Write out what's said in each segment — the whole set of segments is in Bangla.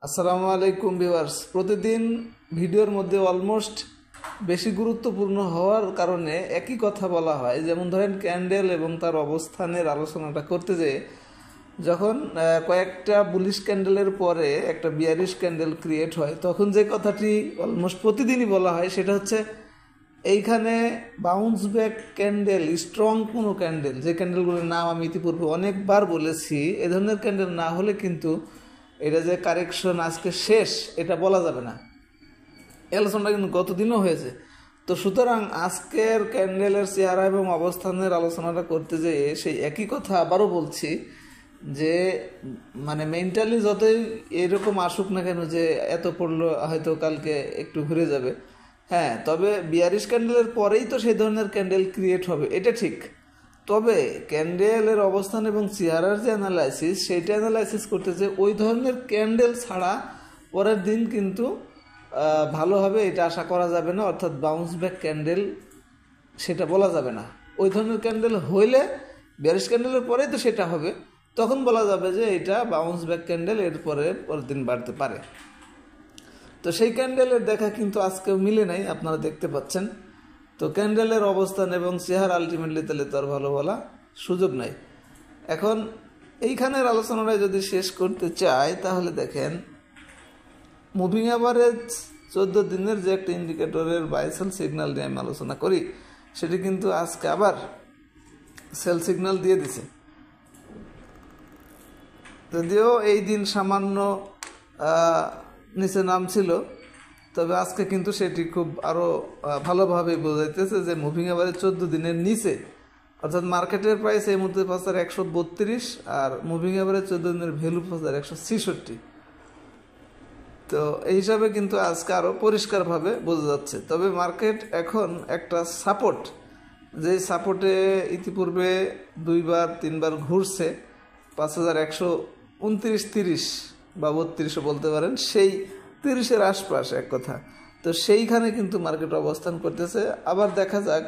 আসসালামু আলাইকুম ভিউয়ার্স। প্রতিদিন ভিডিওর মধ্যে অলমোস্ট বেশি গুরুত্বপূর্ণ হওয়ার কারণে একই কথা বলা হয়। যেমন ধরেন ক্যান্ডেল এবং তার অবস্থানের আলোচনাটা করতে যেয়ে যখন কয়েকটা বুলিশ ক্যান্ডেলের পরে একটা বিয়ারিশ ক্যান্ডেল ক্রিয়েট হয়, তখন যে কথাটি অলমোস্ট প্রতিদিনই বলা হয় সেটা হচ্ছে এইখানে বাউন্স ব্যাক ক্যান্ডেল, স্ট্রং কোনো ক্যান্ডেল, যে ক্যান্ডেলগুলোর নাম আমি ইতিপূর্বে অনেকবার বলেছি, এ ধরনের ক্যান্ডেল না হলে কিন্তু এটা যে কারেকশন আজকে শেষ এটা বলা যাবে না। আলোচনাটা কিন্তু গতদিনও হয়েছে। তো সুতরাং আজকের ক্যান্ডেলের চেহারা এবং অবস্থানের আলোচনাটা করতে যেয়ে সেই একই কথা আবারও বলছি যে মানে মেন্টালি যতই এরকম আসুক না কেন যে এত পড়লো হয়তো কালকে একটু ঘুরে যাবে, হ্যাঁ, তবে বিয়ারিশ ক্যান্ডেলের পরেই তো সেই ধরনের ক্যান্ডেল ক্রিয়েট হবে, এটা ঠিক। তবে ক্যান্ডেলের অবস্থান এবং চেহারার যে অ্যানালাইসিস, সেইটা অ্যানালাইসিস করতেছে ওই ধরনের ক্যান্ডেল ছাড়া পরের দিন কিন্তু ভালো হবে এটা আশা করা যাবে না, অর্থাৎ বাউন্স ব্যাক ক্যান্ডেল সেটা বলা যাবে না। ওই ধরনের ক্যান্ডেল হইলে বিয়ারিশ ক্যান্ডেলের পরেই তো সেটা হবে, তখন বলা যাবে যে এটা বাউন্স ব্যাক ক্যান্ডেল, এর পরের দিন বাড়তে পারে। তো সেই ক্যান্ডেলের দেখা কিন্তু আজকেও মিলে নাই, আপনারা দেখতে পাচ্ছেন। তো ক্যান্ডেলের অবস্থান এবং চেহারা আলটিমেটলি তাহলে তো আর ভালো বলা সুযোগ নাই। এখন এইখানের আলোচনাটা যদি শেষ করতে চাই তাহলে দেখেন, মুভিং অ্যাভারেজ 14 দিনের যে একটা ইন্ডিকেটরের বাই সেল সিগন্যাল নিয়ে আমি আলোচনা করি, সেটি কিন্তু আজকে আবার সেল সিগন্যাল দিয়ে দিছে। যদিও এই দিন সামান্য নিচে নামছিল, তবে আজকে কিন্তু সেটি খুব আরও ভালোভাবে বোঝাইতেছে যে মুভিং অ্যাভারেজ 14 দিনের নিচে, অর্থাৎ মার্কেটের প্রাইস এই মুহূর্তে 132 আর মুভিং অ্যাভারেজ 14 দিনের ভ্যালু 166। তো এই হিসাবে কিন্তু আজকে আরও পরিষ্কারভাবে বোঝা যাচ্ছে। তবে মার্কেট এখন একটা সাপোর্ট, যে সাপোর্টে ইতিপূর্বে 2-3বার ঘুরছে 5129-30 বা 32ও বলতে পারেন, সেই 30-এর আশপাশ এক কথা। তো সেইখানে কিন্তু মার্কেট অবস্থান করতেছে। আবার দেখা যাক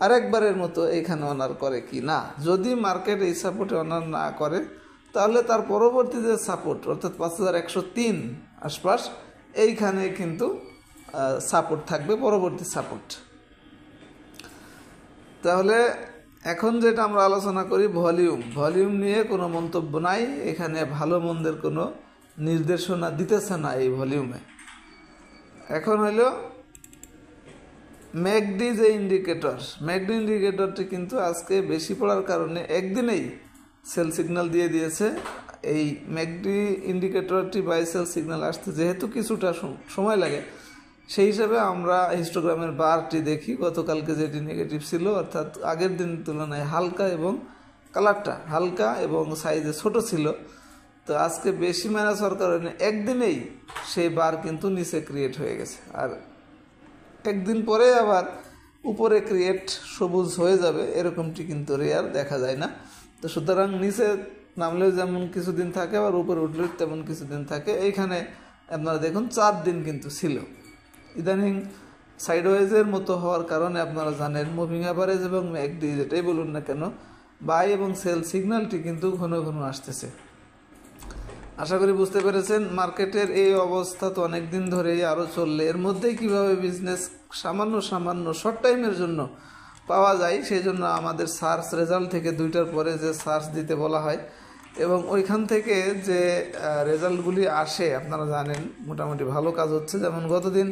আরেকবারের মতো এইখানে অনার করে কি না। যদি মার্কেট এই সাপোর্টে অনার না করে তাহলে তার পরবর্তী যে সাপোর্ট, অর্থাৎ 5103 আশপাশ, এইখানে কিন্তু সাপোর্ট থাকবে, পরবর্তী সাপোর্ট। তাহলে এখন যেটা আমরা আলোচনা করি ভলিউম নিয়ে কোনো মন্তব্য নাই, এখানে ভালো মন্দের কোনো নির্দেশনা দিতেছে না এই ভলিউমে। এখন হইল ম্যাকডি যে ম্যাকডি ইন্ডিকেটরটি কিন্তু আজকে বেশি পড়ার কারণে একদিনেই সেল সিগন্যাল দিয়ে দিয়েছে। এই ম্যাকডি ইন্ডিকেটরটি বাই সেল সিগন্যাল আসতে যেহেতু কিছুটা সময় লাগে, সেই হিসাবে আমরা হিস্টোগ্রামের বারটি দেখি। গতকালকে যেটি নেগেটিভ ছিল, অর্থাৎ আগের দিন তুলনায় হালকা এবং কালারটা হালকা এবং সাইজে ছোট ছিল, তো আজকে বেশি মাইনাস হওয়ার কারণে একদিনেই সেই বার কিন্তু নিচে ক্রিয়েট হয়ে গেছে, আর একদিন পরে আবার উপরে ক্রিয়েট সবুজ হয়ে যাবে, এরকমটি কিন্তু রেয়ার দেখা যায় না। তো সুতরাং নিচে নামলেও যেমন কিছুদিন থাকে, আবার উপরে উঠলেও তেমন কিছুদিন থাকে। এইখানে আপনারা দেখুন 4 দিন কিন্তু ছিল। ইদানিং সাইডওয়েজের মতো হওয়ার কারণে আপনারা জানেন মুভিং অ্যাভারেজ এবং ম্যাকডি যেটাই বলুন না কেন, বাই এবং সেল সিগন্যালটি কিন্তু ঘন ঘন আসতেছে। আশা করি বুঝতে পেরেছেন। মার্কেটের এই অবস্থা তো অনেক দিন ধরেই আরও চললে এর মধ্যেই কিভাবে বিজনেস সামান্য শর্ট টাইমের জন্য পাওয়া যায়, সেই জন্য আমাদের সার্চ রেজাল্ট থেকে 2টার পরে যে সার্চ দিতে বলা হয় এবং ওইখান থেকে যে রেজাল্টগুলি আসে আপনারা জানেন মোটামুটি ভালো কাজ হচ্ছে। যেমন গতদিন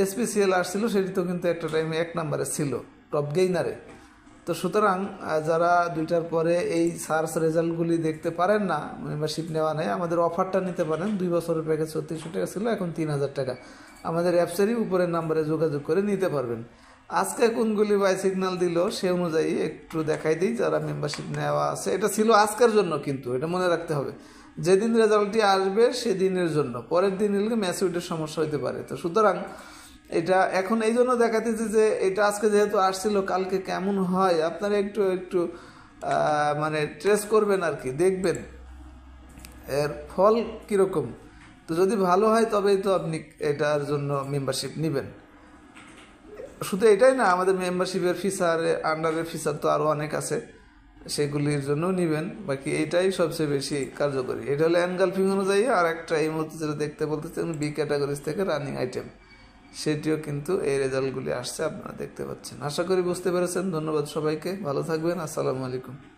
এসপিসিএল আসছিল, সেটি তো কিন্তু একটা টাইমে 1 নম্বরে ছিল টপ গেইনারে। তো সুতরাং যারা 2টার পরে এই সার্চ রেজাল্টগুলি দেখতে পারেন না, মেম্বারশিপ নেওয়া নেই, আমাদের অফারটা নিতে পারেন। 2 বছরের প্যাকেজ 3600 টাকা ছিল, এখন 3000 টাকা। আমাদের অ্যাপসেরই উপরের নাম্বারে যোগাযোগ করে নিতে পারবেন। আজকে কোনগুলি বাই সিগন্যাল দিল সে অনুযায়ী একটু দেখাই দিই যারা মেম্বারশিপ নেওয়া আছে। এটা ছিল আজকের জন্য, কিন্তু এটা মনে রাখতে হবে, যেদিন রেজাল্টটি আসবে সেদিনের জন্য, পরের দিন এলে ম্যাচুরিটির সমস্যা হতে পারে। তো সুতরাং এটা এখন এই জন্য দেখাতেছে যে এটা আজকে যেহেতু আসছিল, কালকে কেমন হয় আপনারা একটু মানে ট্রেস করবেন আর কি, দেখবেন এর ফল কীরকম। তো যদি ভালো হয় তবেই তো আপনি এটার জন্য মেম্বারশিপ নেবেন। শুধু এটাই না, আমাদের মেম্বারশিপের ফিচার, আন্ডারের ফিচার তো আরও অনেক আছে। সেগুলির জন্য নেবেন। বাকি এইটাই সবচেয়ে বেশি কার্যকরী। এটা হলো এনগালফিং অনুযায়ী। আর একটা এই মুহূর্তে যেটা দেখতে বলতেছেন বি ক্যাটাগরিজ থেকে রানিং আইটেম, সেটিও কিন্তু এই রেজাল্টগুলি আসছে, আপনারা দেখতে পাচ্ছেন। আশা করি বুঝতে পেরেছেন। ধন্যবাদ সবাইকে, ভালো থাকবেন। আসসালামু আলাইকুম।